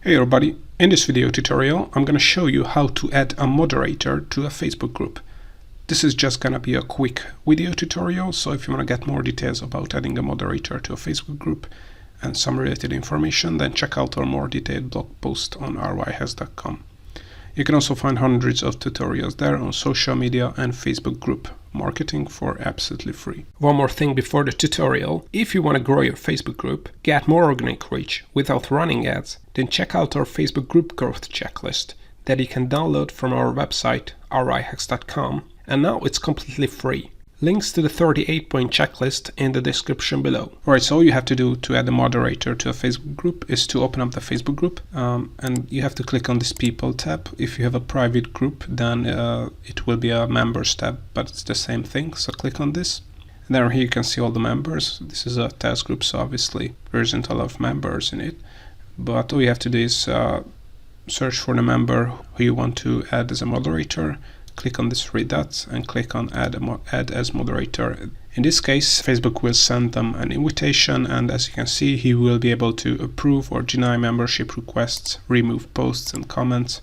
Hey everybody, in this video tutorial I'm going to show you how to add a moderator to a Facebook group. This is just going to be a quick video tutorial, so if you want to get more details about adding a moderator to a Facebook group and some related information, then check out our more detailed blog post on roihacks.com. You can also find hundreds of tutorials there on social media and Facebook group marketing for absolutely free. One more thing before the tutorial: if you want to grow your Facebook group, get more organic reach without running ads, then check out our Facebook group growth checklist that you can download from our website roihacks.com, and now it's completely free. Links to the 38-point checklist in the description below. Alright, so all you have to do to add a moderator to a Facebook group is to open up the Facebook group, and you have to click on this People tab. If you have a private group, then it will be a Members tab, but it's the same thing, so click on this. And then here you can see all the members. This is a test group, so obviously there isn't a lot of members in it, but all you have to do is search for the member who you want to add as a moderator. Click on these three dots and click on add as moderator. In this case, Facebook will send them an invitation, and as you can see, he will be able to approve or deny membership requests, remove posts and comments,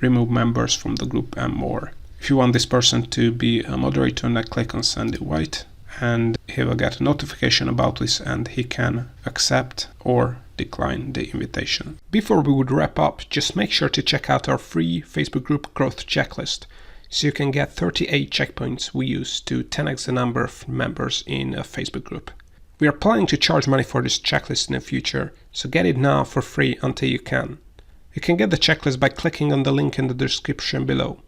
remove members from the group, and more. If you want this person to be a moderator, then click on send invite, and he will get a notification about this and he can accept or decline the invitation. Before we would wrap up, just make sure to check out our free Facebook group growth checklist, so you can get 38 checkpoints we use to 10x the number of members in a Facebook group. We are planning to charge money for this checklist in the future, so get it now for free until you can. You can get the checklist by clicking on the link in the description below,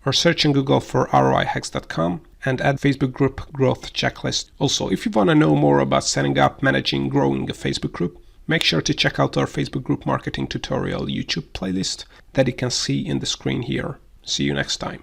or search in Google for roihacks.com and add Facebook group growth checklist. Also, if you want to know more about setting up, managing, growing a Facebook group, make sure to check out our Facebook group marketing tutorial YouTube playlist that you can see in the screen here. See you next time.